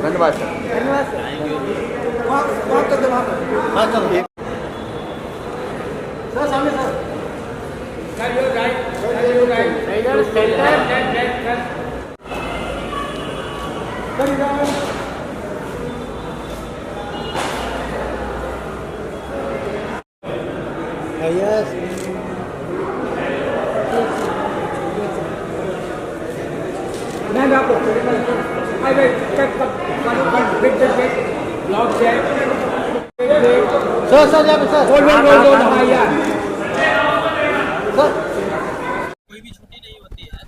धन्यवाद सर। धन्यवाद सर। वहाँ कर दो, वहाँ कर दो। हाँ चलो सर सामने सर। यस मैं आपको अरे चेक ब्लॉक चेक सर यहाँ पे सर बोल हाँ यार सर कोई भी छुट्टी नहीं होती है।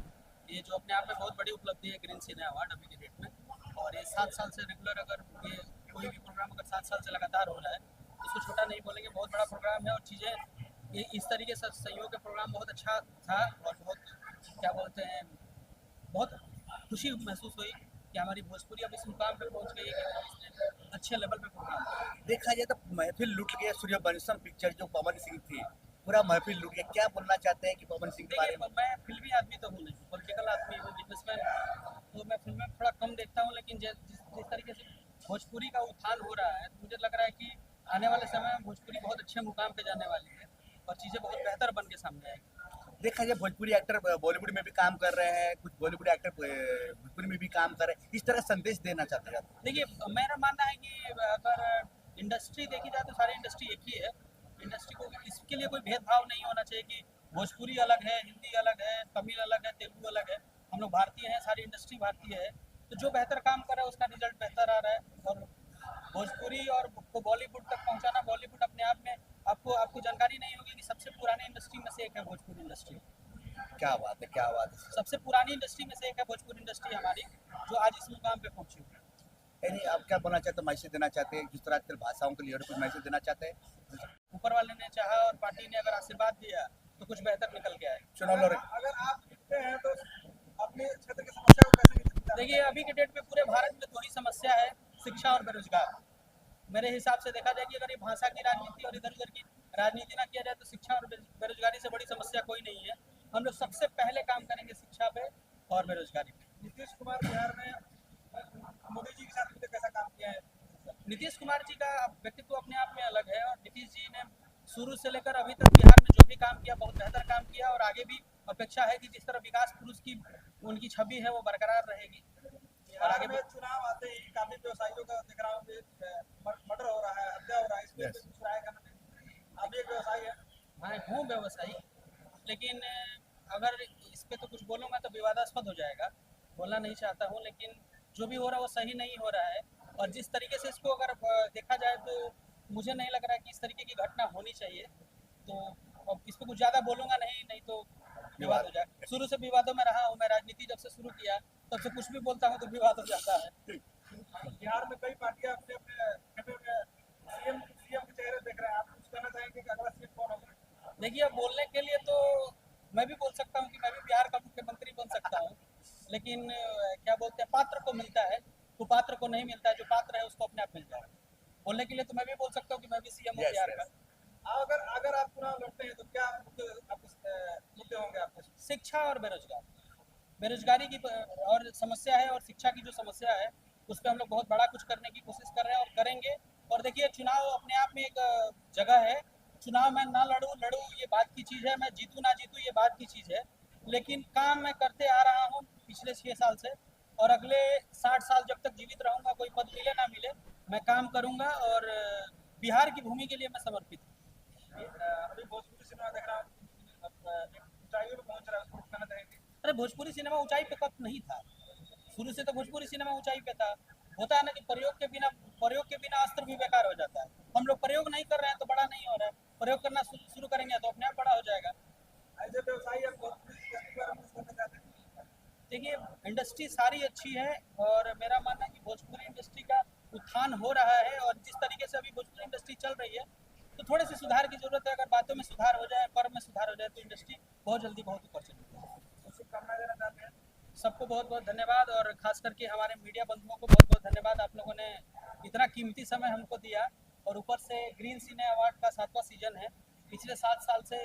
ये जो अपने आप में बहुत बड़ी उपलब्धि है ग्रीन सिने अवार्ड अभी के डेट में। और ये 7 साल से रेगुलर अगर ये कोई भी प्रोग्राम अगर 7 साल से लगातार हो रहा है तो उसको छोटा नहीं बोलेंगे, बहुत बड़ा प्रोग्राम है। और चीज़ें ये इस तरीके से सहयोग के प्रोग्राम बहुत अच्छा था और बहुत क्या बोलते हैं, बहुत खुशी महसूस हुई कि हमारी भोजपुरी अब इस मुकाम पर पहुँच गई है कि इसने अच्छे लेवल पे प्रोग्राम। देखा जाए तो महफिल लूट गया। सूर्यवंशम पिक्चर जो पवन सिंह थी, पूरा महफिल लूट गया। क्या बोलना चाहते हैं कि पवन सिंह के बारे देखिए में? मैं फिल्मी आदमी तो हूँ नहीं, पॉलिटिकल आदमी हूँ, बिजनेसमैन, तो मैं फिल्में थोड़ा कम देखता हूँ। लेकिन जिस तरीके से भोजपुरी का उत्थान हो रहा है तो मुझे लग रहा है कि आने वाले समय में भोजपुरी बहुत अच्छे मुकाम पे जाने वाली है और चीज़ें बहुत बेहतर बन के सामने आएगी। देखा जाए भोजपुरी एक्टर बॉलीवुड में भी काम कर रहे हैं, कुछ बॉलीवुड एक्टर भोजपुरी में भी काम कर रहे हैं। इस तरह संदेश देना चाहते हैं? देखिए मेरा मानना है कि अगर इंडस्ट्री देखी जाए तो सारी इंडस्ट्री एक ही है। इंडस्ट्री को इसके लिए कोई भेदभाव नहीं होना चाहिए कि भोजपुरी अलग है, हिंदी अलग है, तमिल अलग है, तेलुगु अलग है। हम लोग भारतीय हैं, सारी इंडस्ट्री भारतीय है। तो जो बेहतर काम कर रहा है उसका रिजल्ट बेहतर आ रहा है। और भोजपुरी और को बॉलीवुड तक पहुंचाना, बॉलीवुड अपने आप में आपको जानकारी नहीं होगी कि सबसे पुरानी इंडस्ट्री में से एक है भोजपुरी इंडस्ट्री। क्या बात है, क्या बात है। सबसे पुरानी इंडस्ट्री में से एक है भोजपुरी इंडस्ट्री हमारी, जो आज इस मुकाम पे पहुंची हुई है। यानी आप क्या बोलना चाहते हैं, मैसेज देना चाहते हैं? जिस तरह आजकल भाषाओं के लिए कुछ मैसेज देना चाहते हैं? ऊपर वाले ने चाहा और पार्टी ने अगर आशीर्वाद दिया तो कुछ बेहतर निकल के आए। चुनाव लड़े। अगर आप दिखते हैं तो अपने क्षेत्र की समस्या को कैसे निपटते हैं? देखिए अभी के डेट में पूरे भारत में 2 ही समस्या है, शिक्षा और बेरोजगार। मेरे हिसाब से देखा जाए कि अगर ये भाषा की राजनीति और इधर उधर की राजनीति ना किया जाए तो शिक्षा और बेरोजगारी से बड़ी समस्या कोई नहीं है। हम लोग सबसे पहले काम करेंगे शिक्षा पे और बेरोजगारी पे। नीतीश कुमार बिहार में मोदी जी के साथ मिलकर कैसा काम किया है? नीतीश कुमार जी का व्यक्तित्व अपने आप में अलग है और नीतीश जी ने शुरू से लेकर अभी तक बिहार में जो भी काम किया बहुत बेहतर काम किया और आगे भी अपेक्षा है कि जिस तरह विकास पुरुष की उनकी छवि है वो बरकरार रहेगी। और आगे में चुनाव आते ही काफी व्यवसायियों का दिख रहा हूँ मर्डर हो रहा है, हत्या हो रहा है, इसमें कुछ राय करना चाहिए। आप एक व्यवसायी है। मैं हूँ व्यवसायी, लेकिन अगर इस पे तो कुछ बोलूँगा तो विवादास्पद हो जाएगा, बोलना नहीं चाहता हूँ। लेकिन जो भी हो रहा है वो सही नहीं हो रहा है और जिस तरीके से इसको अगर देखा जाए तो मुझे नहीं लग रहा है कि इस तरीके की घटना होनी चाहिए। तो अब इस पर कुछ ज़्यादा बोलूँगा नहीं तो विवाद हो जाए। शुरू से विवादों में रहा हूँ मैं, राजनीति जब से शुरू किया तब से कुछ भी बोलता हूँ तो विवाद हो जाता है। बिहार में कई पार्टियां अपने अपने सीएम के चेहरे देख रहे हैं। आप कुछ कहना चाहेंगे कि अगला सीएम कौन होगा? देखिए अब बोलने के लिए तो मैं भी बोल सकता हूँ कि मैं भी बिहार का मुख्यमंत्री बन सकता हूँ, लेकिन क्या बोलते हैं पात्र को मिलता है, तो पात्र को नहीं मिलता है। जो पात्र है उसको अपने आप मिल जाएगा। बोलने के लिए तो मैं भी बोल सकता हूँ कि मैं भी सीएम हूँ बिहार का। अगर आप चुनाव लड़ते हैं तो क्या मुद्दे होंगे आपके? शिक्षा और बेरोजगारी की और समस्या है और शिक्षा की जो समस्या है उस पर हम लोग बहुत बड़ा कुछ करने की कोशिश कर रहे हैं और करेंगे। और देखिए चुनाव अपने आप में एक जगह है। चुनाव में ना लड़ूं ये बात की चीज़ है, मैं जीतूं ना जीतूं ये बात की चीज़ है, लेकिन काम मैं करते आ रहा हूँ पिछले 6 साल से और अगले 60 साल जब तक जीवित रहूँगा, कोई पद मिले ना मिले, मैं काम करूँगा और बिहार की भूमि के लिए मैं समर्पित हूँ। अभी भोजपुरी सिनेमा देख रहा हूँ ऊंचाइयों पे पहुंच रहा है, उसको कहना चाहेंगे? अरे भोजपुरी सिनेमा ऊंचाई पे कब नहीं था, शुरू से तो भोजपुरी सिनेमा ऊंचाई पे था। होता है ना कि प्रयोग के बिना अस्त्र भी बेकार हो जाता है। हम लोग प्रयोग नहीं कर रहे हैं तो बड़ा नहीं हो रहा है, प्रयोग करना शुरू करेंगे तो अपने आप बड़ा हो जाएगा। ऐसे व्यवसायी आप भोजपुरी इंडस्ट्री के बारे में कुछ कहना चाहते हैं? देखिए इंडस्ट्री सारी अच्छी है और मेरा मानना है कि भोजपुरी इंडस्ट्री का उत्थान हो रहा है और जिस तरीके से अभी भोजपुरी इंडस्ट्री चल रही है तो थोड़े से सुधार की जरूरत है। अगर बातों में सुधार हो जाए, कर्म में सुधार हो जाए तो इंडस्ट्री बहुत जल्दी बहुत ऊपर चली जाएगी। शुभकामनाएं देना चाहते हैं? सबको बहुत बहुत धन्यवाद और खास करके हमारे मीडिया बंधुओं को बहुत बहुत धन्यवाद। आप लोगों ने इतना कीमती समय हमको दिया और ऊपर से ग्रीन सिने अवार्ड का 7वां सीजन है। पिछले 7 साल से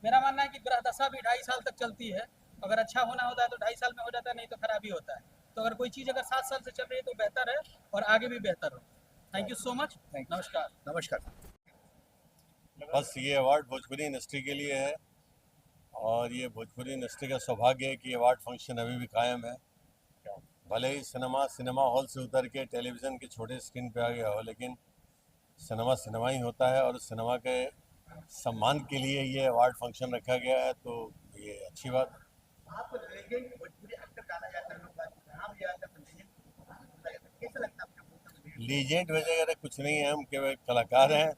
मेरा मानना है कि ग्रह दशा भी 2.5 साल तक चलती है। अगर अच्छा होना होता है तो 2.5 साल में हो जाता है, नहीं तो खराब ही होता है। तो अगर कोई चीज़ अगर 7 साल से चल रही है तो बेहतर है और आगे भी बेहतर हो। Thank you so much. Thank you. नमस्कार। नमस्कार। बस ये अवार्ड भोजपुरी इंडस्ट्री के लिए है और ये भोजपुरी इंडस्ट्री का सौभाग्य है कि अवार्ड फंक्शन अभी भी कायम है। भले ही सिनेमा हॉल से उतर के टेलीविज़न के छोटे स्क्रीन पे आ गया हो, लेकिन सिनेमा ही होता है और सिनेमा के सम्मान के लिए ये अवार्ड फंक्शन रखा गया है, तो ये अच्छी बात है। आप लेजेंड भोजपुरी एक्टर जाना जाता है, लोग नाम लिया जाता है लेजेंड, कैसा लगता है आपको? लीजेंड वगैरह कुछ नहीं है, हम केवल कलाकार हैं,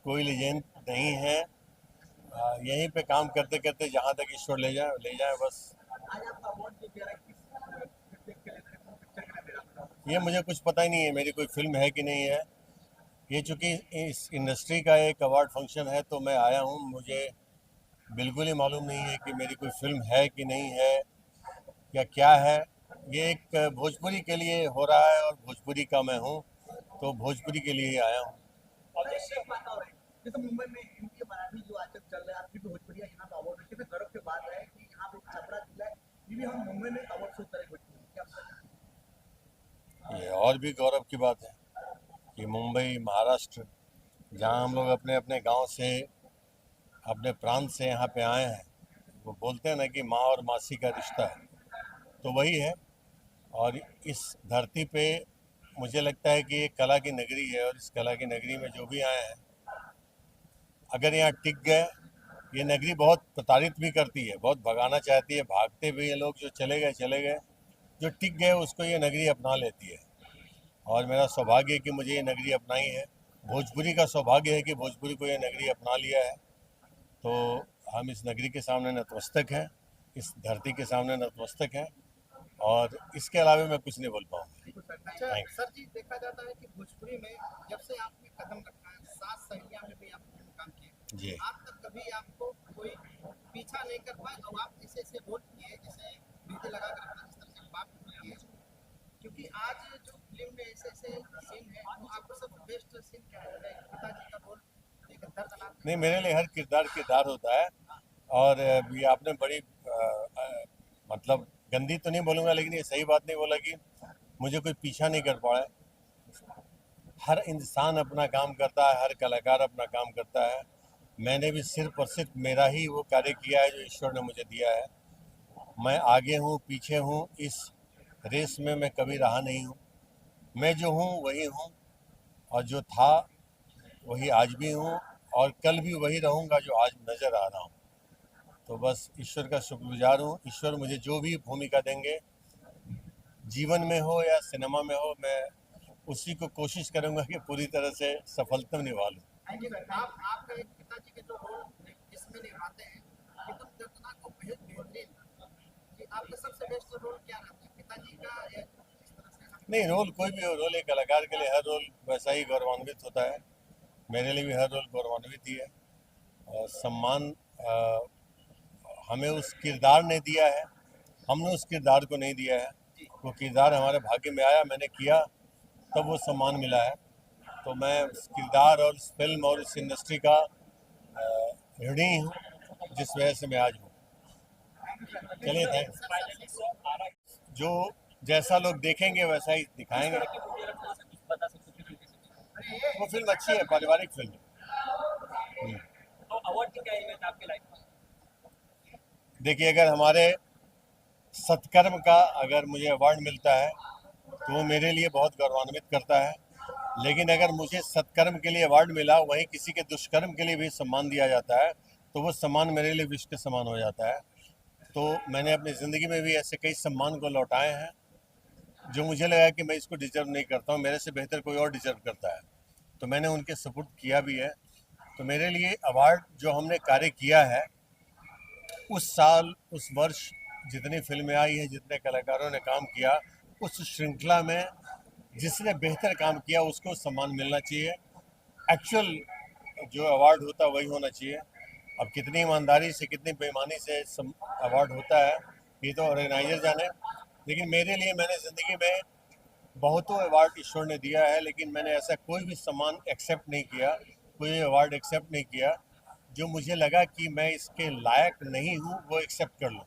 कोई लीजेंड नहीं है। यहीं पे काम करते करते जहाँ तक ईश्वर ले जाए बस। आज आपका अवार्ड जो दे रहा है किस पिक्चर के लिए, पिक्चर के लिए दे रहा है? ये मुझे कुछ पता ही नहीं है मेरी कोई फिल्म है कि नहीं है। ये चूँकि इस इंडस्ट्री का एक अवार्ड फंक्शन है तो मैं आया हूँ, मुझे बिल्कुल ही मालूम नहीं है कि मेरी कोई फिल्म है कि नहीं है या क्या है। ये एक भोजपुरी के लिए हो रहा है और भोजपुरी का मैं हूँ, तो भोजपुरी के लिए ही आया हूँ। और एक बात और है, जैसे मुंबई में हिंदी मराठी जो आजकल चल रहा है, आपकी भी भोजपुरी यहाँ पे अवार्ड कितने गर्व की बात है कि यहाँ पे छपरा जिला है, ये भी हम मुंबई में अवार्ड शो करें भोजपुरी, क्या आपका? ये और भी गौरव की बात है कि मुंबई, महाराष्ट्र, जहाँ हम लोग अपने अपने गांव से, अपने प्रांत से यहाँ पे आए हैं, वो बोलते हैं ना कि माँ और मासी का रिश्ता है, तो वही है। और इस धरती पे मुझे लगता है कि ये कला की नगरी है और इस कला की नगरी में जो भी आए हैं, अगर यहाँ टिक गए, ये नगरी बहुत प्रताड़ित भी करती है, बहुत भगाना चाहती है, भागते भी ये लोग, जो चले गए, जो टिक गए उसको ये नगरी अपना लेती है। और मेरा सौभाग्य है कि मुझे ये नगरी अपनाई है, भोजपुरी का सौभाग्य है कि भोजपुरी को ये नगरी अपना लिया है। तो हम इस नगरी के सामने नतमस्तक हैं, इस धरती के सामने नतमस्तक हैं, और इसके अलावा मैं कुछ नहीं बोल पाऊँगा। अच्छा Thanks. सर जी, देखा जाता है कि भोजपुरी में जब से आपने कदम रखा है, सात सहेलियां में भी आपने काम किया, जी। आज तक कभी आपको कोई पीछा नहीं कर पाए और आप ऐसे ऐसे रोल किए, जैसे मेहंदी लगा कर रखना, जिस तरह से बाप किए, क्योंकि आज जो फिल्म में ऐसे ऐसे सीन है, तो आपको सबसे बेस्ट सीन क्या है? पिताजी का रोल एक दर्दनाक। नहीं, मेरे लिए हर किरदार होता है। और ये आपने बड़ी मतलब गंदी तो नहीं बोलूँगा, लेकिन ये सही बात नहीं बोला कि मुझे कोई पीछा नहीं कर पाया। हर इंसान अपना काम करता है, हर कलाकार अपना काम करता है। मैंने भी सिर्फ और सिर्फ मेरा ही वो कार्य किया है जो ईश्वर ने मुझे दिया है। मैं आगे हूँ, पीछे हूँ, इस रेस में मैं कभी रहा नहीं हूँ। मैं जो हूँ वही हूँ, और जो था वही आज भी हूँ, और कल भी वही रहूँगा जो आज नज़र आ रहा हूँ। तो बस ईश्वर का शुक्रगुजार हूँ। ईश्वर मुझे जो भी भूमिका देंगे, जीवन में हो या सिनेमा में हो, मैं उसी को कोशिश करूँगा कि पूरी तरह से सफलता निभा लूँ। Thank you sir. आप आपका एक पिताजी के जो रोल इसमें निभाते हैं, एकदम दर्दनाक और बेहतरीन, कि आपका सबसे बेस्ट रोल क्या रहता है, पिताजी का या इस तरह से? नहीं, रोल कोई भी हो, रोल एक कलाकार के लिए हर रोल वैसा ही गौरवान्वित होता है। मेरे लिए भी हर रोल गौरवान्वित ही है। और सम्मान हमें उस किरदार ने दिया है, हमने उस किरदार को नहीं दिया है। वो किरदार हमारे भाग्य में आया, मैंने किया, तब वो सम्मान मिला है। तो मैं उस किरदार और इस फिल्म और इस इंडस्ट्री का ऋणी हूँ, जिस वजह से मैं आज हूँ। चलिए, थैंक्स। जो जैसा लोग देखेंगे वैसा ही दिखाएंगे। वो फिल्म अच्छी है, पारिवारिक फिल्म है। तो अवार्ड की क्या अहमियत है आपकी लाइफ में? देखिए, अगर हमारे सत्कर्म का अगर मुझे अवार्ड मिलता है तो वो मेरे लिए बहुत गौरवान्वित करता है। लेकिन अगर मुझे सत्कर्म के लिए अवार्ड मिला, वहीं किसी के दुष्कर्म के लिए भी सम्मान दिया जाता है, तो वो सम्मान मेरे लिए विष के समान हो जाता है। तो मैंने अपनी ज़िंदगी में भी ऐसे कई सम्मान को लौटाए हैं जो मुझे लगा कि मैं इसको डिजर्व नहीं करता हूँ, मेरे से बेहतर कोई और डिजर्व करता है, तो मैंने उनके सपोर्ट किया भी है। तो मेरे लिए अवार्ड जो हमने कार्य किया है, उस साल, उस वर्ष जितनी फिल्में आई हैं, जितने कलाकारों ने काम किया, उस श्रृंखला में जिसने बेहतर काम किया उसको सम्मान मिलना चाहिए। एक्चुअल जो अवार्ड होता है वही होना चाहिए। अब कितनी ईमानदारी से, कितनी बेईमानी से अवार्ड होता है, ये तो ऑर्गेनाइजर जाने। लेकिन मेरे लिए, मैंने ज़िंदगी में बहुतों अवार्ड ईश्वर ने दिया है, लेकिन मैंने ऐसा कोई भी सम्मान एक्सेप्ट नहीं किया, कोई अवार्ड एक्सेप्ट नहीं किया जो मुझे लगा कि मैं इसके लायक नहीं हूँ वो एक्सेप्ट कर लूँ।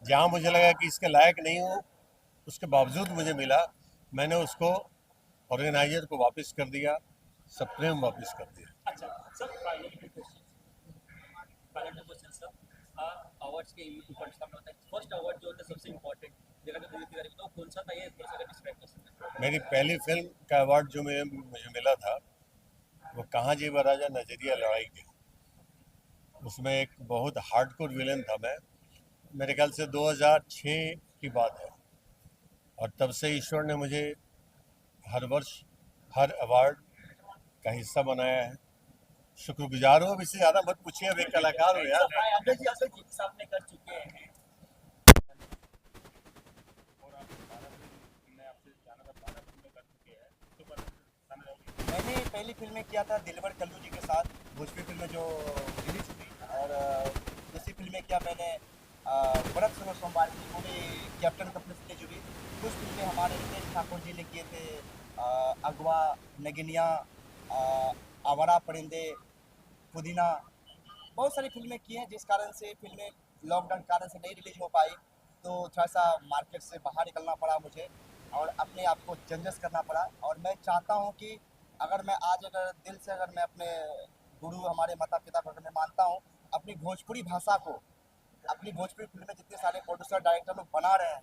जहाँ मुझे लगा कि इसके लायक नहीं हूँ, उसके बावजूद मुझे मिला, मैंने उसको ऑर्गेनाइजर को वापस कर दिया, सब प्रेम वापस कर दिया। अच्छा sir, finally question sir, awards के ऊपर सामने होता है, फर्स्ट अवार्ड जो होता है सबसे इम्पोर्टेंट जगह पे दिल्ली तिवारी को, तो कौन सा था ये थोड़ा सा डिस्क्राइब कर सकते हैं? मेरी पहली फिल्म का अवार्ड जो मुझे मिला था वो कहाँ जीवा राजा नजरिया लड़ाई के, उसमें एक बहुत हार्डकोर विलेन था मैं। मेरे ख्याल से 2006 की बात है, और तब से ईश्वर ने मुझे हर वर्ष हर अवार्ड का हिस्सा बनाया है। शुक्रगुजार हो, अब इससे ज़्यादा मत पूछिए, अब एक कलाकार हो यार। अक्षय जी सामने कर चुके हैं। मैंने पहली फिल्में किया था दिलबर कल्लू जी के साथ, भोजपुरी फिल्में जो रिलीज हुई, और दूसरी फिल्में किया मैंने व्रत सुनो सोमवार की, वो भी कैप्टन कपिल से जुड़ी। कुछ फिल्में हमारे रितेश ठाकुर जी ने किए थे, अगवा, नगिनिया, आवारा परिंदे, पुदीना, बहुत सारी फिल्में की हैं, जिस कारण से फिल्में लॉकडाउन के कारण से नहीं रिलीज हो पाई, तो थोड़ा सा मार्केट से बाहर निकलना पड़ा मुझे और अपने आप को चेंजेस करना पड़ा। और मैं चाहता हूँ कि अगर मैं आज अगर दिल से अगर मैं अपने गुरु हमारे माता पिता को अगर मैं मानता हूँ, अपनी भोजपुरी भाषा को, अपनी भोजपुरी फिल्में जितने सारे प्रोड्यूसर डायरेक्टर लोग बना रहे हैं,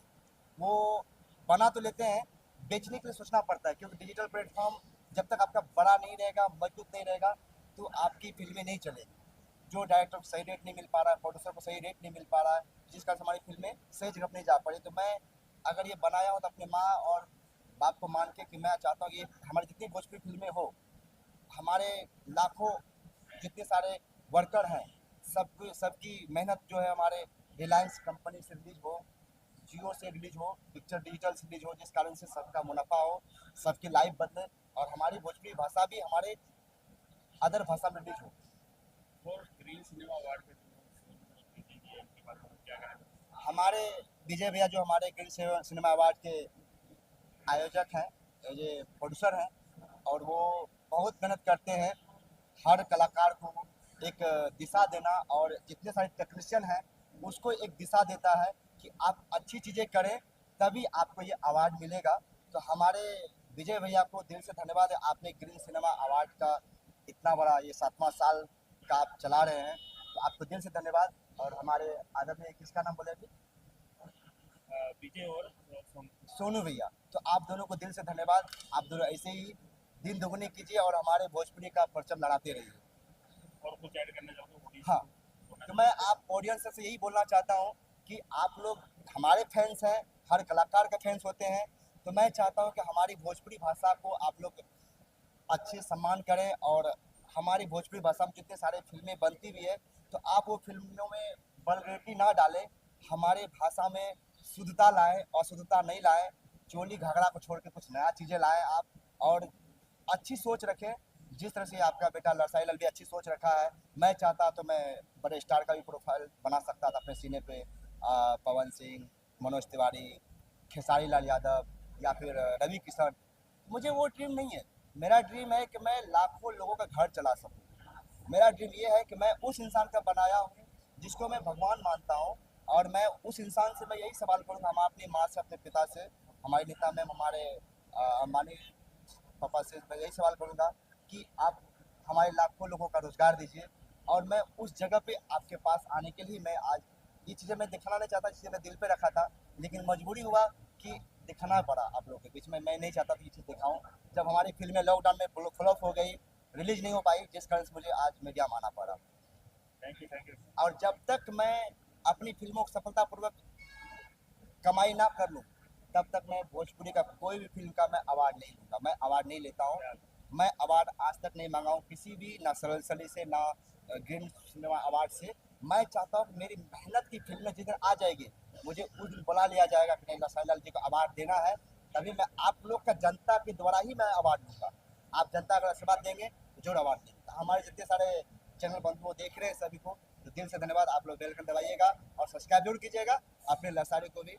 वो बना तो लेते हैं, बेचने के लिए सोचना पड़ता है, क्योंकि डिजिटल प्लेटफॉर्म जब तक आपका बड़ा नहीं रहेगा, मजबूत नहीं रहेगा, तो आपकी फिल्में नहीं चलेगी। जो डायरेक्टर को सही रेट नहीं मिल पा रहा है, प्रोड्यूसर को सही रेट नहीं मिल पा रहा है, जिस कारण से हमारी फिल्में सही जगह पर नहीं जा पा रही। तो मैं अगर ये बनाया हो तो अपने माँ और बाप को मान के कि मैं चाहता हूँ कि हमारी जितनी भोजपुरी फिल्में हो, हमारे लाखों जितने सारे वर्कर हैं, सबकी मेहनत जो है हमारे रिलायंस कंपनी से रिलीज हो, जियो से रिलीज हो, पिक्चर डिजिटल से रिलीज हो, जिस कारण से सबका मुनाफा हो, सबकी लाइफ बदले और हमारी भोजपुरी भाषा भी हमारे अदर भाषा में रिलीज हो। और ग्रीन सिनेमा अवार्ड पे क्या कहना? हमारे विजय भैया जो हमारे ग्रीन सिनेमा अवार्ड के आयोजक हैं, ये प्रोड्यूसर हैं, और वो बहुत मेहनत करते हैं हर कलाकार को एक दिशा देना, और जितने सारे टेक्नीशियन हैं उसको एक दिशा देता है कि आप अच्छी चीज़ें करें तभी आपको ये अवार्ड मिलेगा। तो हमारे विजय भैया को दिल से धन्यवाद है, आपने ग्रीन सिनेमा अवार्ड का इतना बड़ा ये 7वां साल का आप चला रहे हैं, तो आपको दिल से धन्यवाद। और हमारे आदरणीय किसका नाम बोले अभी, विजय और सोनू भैया, तो आप दोनों को दिल से धन्यवाद। आप दोनों ऐसे ही दिन दुगनी कीजिए और हमारे भोजपुरी का परचम लड़ाते रहिए। और कुछ ऐड करना चाहूँगा? हाँ, तो मैं आप ऑडियंस से यही बोलना चाहता हूँ कि आप लोग हमारे फैंस हैं, हर कलाकार के फैंस होते हैं, तो मैं चाहता हूँ कि हमारी भोजपुरी भाषा को आप लोग अच्छे सम्मान करें, और हमारी भोजपुरी भाषा में जितने सारे फिल्में बनती भी है, तो आप वो फिल्मों में वल्गैरिटी ना डालें, हमारे भाषा में शुद्धता लाएं, अशुद्धता नहीं लाएं, चोली घाघरा को छोड़ के कुछ नया चीज़ें लाएं आप, और अच्छी सोच रखें। जिस तरह से आपका बेटा लड़साई लाल भी अच्छी सोच रखा है, मैं चाहता तो मैं बड़े स्टार का भी प्रोफाइल बना सकता था अपने सीने पे, पवन सिंह, मनोज तिवारी, खेसारी लाल यादव या फिर रवि किशन। मुझे वो ड्रीम नहीं है, मेरा ड्रीम है कि मैं लाखों लोगों का घर चला सकूं। मेरा ड्रीम ये है कि मैं उस इंसान का बनाया हूँ जिसको मैं भगवान मानता हूँ, और मैं उस इंसान से मैं यही सवाल करूँगा, हम अपनी माँ से, अपने पिता से, हमारे नेता मैम, हमारे अंबानी पापा से मैं यही सवाल करूँगा कि आप हमारे लाखों लोगों का रोज़गार दीजिए। और मैं उस जगह पे आपके पास आने के लिए मैं आज ये चीज़ें मैं दिखाना नहीं चाहता, चीज़ें मैं दिल पे रखा था, लेकिन मजबूरी हुआ कि दिखाना पड़ा आप लोगों के बीच में। मैं नहीं चाहता था ये चीज़ दिखाऊं, जब हमारी फिल्में लॉकडाउन में फ्लॉप हो गई, रिलीज नहीं हो पाई, जिस कारण से मुझे आज मीडिया में आना पड़ा। Thank you. और जब तक मैं अपनी फिल्मों को सफलतापूर्वक कमाई ना कर लूँ, तब तक मैं भोजपुरी का कोई भी फिल्म का मैं अवार्ड नहीं लूँगा। मैं अवार्ड नहीं लेता हूँ, मैं अवार्ड आज तक नहीं मांगा हूँ किसी भी, ना सरलसली से, ना ग्रीन सिनेमा अवार्ड से। मैं चाहता हूँ कि मेरी मेहनत की फिल्में जिस दिन आ जाएगी, मुझे उस दिन बुला लिया जाएगा कि नहीं लड़साई लाल जी को अवार्ड देना है, तभी मैं आप लोग का जनता के द्वारा ही मैं अवार्ड दूँगा। आप जनता अगर आशीर्वाद देंगे तो जरूर अवार्ड देंगे। हमारे जितने सारे चैनल बंधुओं देख रहे हैं सभी को तो दिल से धन्यवाद। आप लोग बेल आइकन दबाइएगा और सब्सक्राइब जरूर कीजिएगा, अपने लड़साई को भी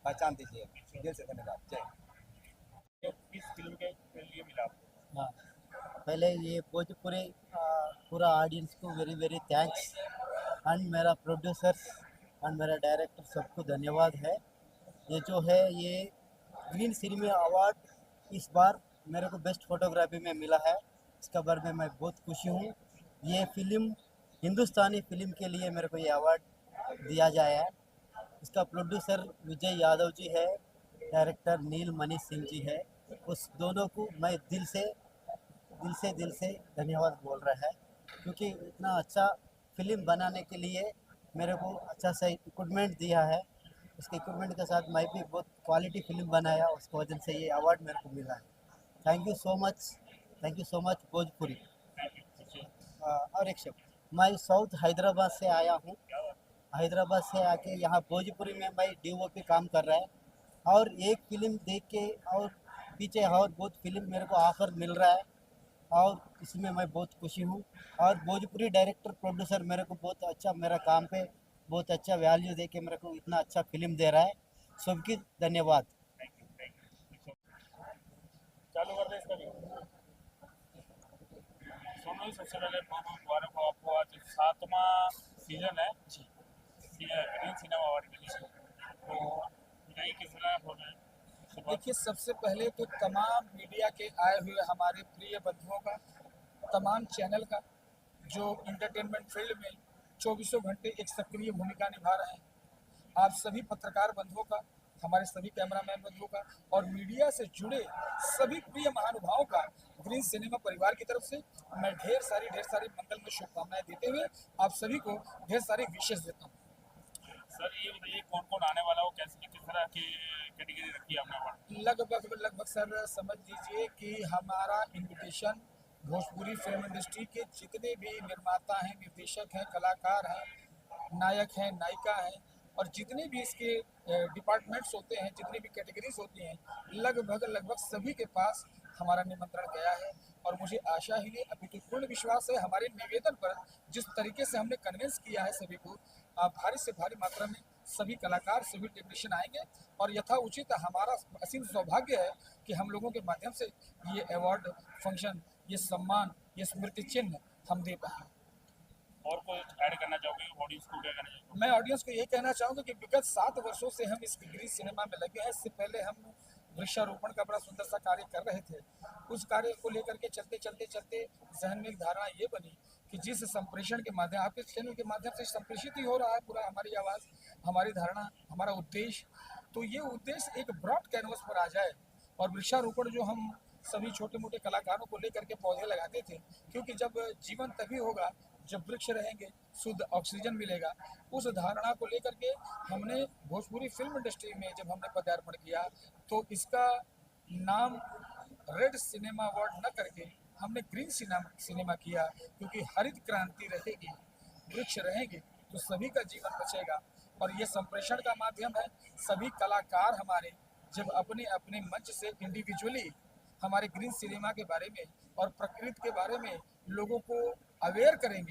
पहचान दीजिएगा। दिल से धन्यवाद। जय। किस फिल्म के लिए मिला आपको? हाँ, पहले ये भोजपुरी पूरा ऑडियंस को वेरी वेरी थैंक्स, एंड मेरा प्रोड्यूसर्स एंड मेरा डायरेक्टर सबको धन्यवाद है। ये जो है ये ग्रीन सिनेमा अवार्ड इस बार मेरे को बेस्ट फोटोग्राफी में मिला है, इसका बारे में मैं बहुत खुशी हूँ। ये फिल्म हिंदुस्तानी फिल्म के लिए मेरे को ये अवार्ड दिया जाए है। इसका प्रोड्यूसर विजय यादव जी है, डायरेक्टर नील मणि सिंह जी है। उस दोनों को मैं दिल से धन्यवाद बोल रहा है, क्योंकि इतना अच्छा फिल्म बनाने के लिए मेरे को अच्छा सा इक्विपमेंट दिया है। उसके इक्विपमेंट के साथ मैं भी बहुत क्वालिटी फिल्म बनाया, उसकी वजह से ये अवार्ड मेरे को मिला है। Thank you so much Bhojpuri. और एक शब्द, मैं साउथ हैदराबाद से आया हूँ। हैदराबाद से आके यहाँ भोजपुरी में मैं DOP काम कर रहा है, और एक फिल्म देख के और पीछे और बहुत फिल्म मेरे को ऑफर मिल रहा है, और इसमें मैं बहुत खुशी हूँ। और भोजपुरी डायरेक्टर प्रोड्यूसर मेरे को बहुत अच्छा, मेरा काम पे बहुत अच्छा वैल्यू दे के मेरे को इतना अच्छा फिल्म दे रहा है। सबकी धन्यवाद। चालू कर दे इसका भी। सोनू, सबसे पहले बहुत बहुत मुबारक हो आपको, आज 7वां सीजन है ग्रीन सिनेमा अवार्ड के लिए, तो बताइए किस तरह हो रहा है। देखिए, सबसे पहले तो तमाम मीडिया के आए हुए हमारे प्रिय बंधुओं का, तमाम चैनल का जो इंटरटेनमेंट फील्ड में 24 घंटे एक सक्रिय भूमिका निभा रहे हैं, आप सभी पत्रकार बंधुओं का, हमारे सभी कैमरामैन बंधुओं का और मीडिया से जुड़े सभी प्रिय महानुभावों का ग्रीन सिनेमा परिवार की तरफ से मैं ढेर सारी मंगल में शुभकामनाएं देते हुए आप सभी को ढेर सारी विशेष देता हूँ। सर ये बताइए कौन कौन आने वाला हो, कैसे किस तरह की कैटेगरी रखी है आपने अवार्ड? लगभग सर समझ लीजिए कि हमारा इन्विटेशन भोजपुरी फिल्म इंडस्ट्री के जितने भी निर्माता हैं, निर्देशक हैं, कलाकार हैं, नायक हैं, नायिका हैं, और जितने भी इसके डिपार्टमेंट्स होते हैं, जितनी भी कैटेगरीज होती हैं, लगभग सभी के पास हमारा निमंत्रण गया है। और मुझे आशा ही नहीं, अभी तो पूर्ण विश्वास है हमारे निवेदन पर, जिस तरीके से हमने कन्विंस किया है सभी को, भारी से भारी मात्रा में सभी कलाकार, सभी टेक्नीशियन आएंगे, और यथाउचित हमारा असीम सौभाग्य है कि हम लोगों के माध्यम से ये अवार्ड फंक्शन, ये सम्मान, ये स्मृति चिन्ह हम दे पाए। और कुछ ऐड करना चाहोगे ऑडियंस को, क्या करना चाहोगे? मैं ऑडियंस को ये कहना चाहूँगा कि विगत 7 वर्षों से हम इस ग्रीन सिनेमा में लगे हैं। इससे पहले हम वृक्षारोपण का बड़ा सुंदर सा कार्य कर रहे थे। उस कार्य को लेकर के चलते जहन में एक धारणा ये बनी कि जिस संप्रेषण के माध्यम, आपके चैनल के माध्यम से संप्रेषित ही हो रहा है पूरा हमारी आवाज़, हमारी धारणा, हमारा उद्देश्य, तो ये उद्देश्य एक ब्रॉड कैनवस पर आ जाए। और वृक्षारोपण जो हम सभी छोटे मोटे कलाकारों को लेकर के पौधे लगाते थे, क्योंकि जब जीवन तभी होगा जब वृक्ष रहेंगे, शुद्ध ऑक्सीजन मिलेगा। उस धारणा को लेकर के हमने भोजपुरी फिल्म इंडस्ट्री में जब हमने पदार्पण किया, तो इसका नाम रेड सिनेमा अवार्ड न करके हमने ग्रीन सिनेमा किया, क्योंकि हरित क्रांति रहेगी, वृक्ष रहेंगे तो सभी का जीवन बचेगा। और ये संप्रेषण का माध्यम है। सभी कलाकार हमारे जब अपने अपने मंच से इंडिविजुअली हमारे ग्रीन सिनेमा के बारे में और प्रकृति के बारे में लोगों को अवेयर करेंगे,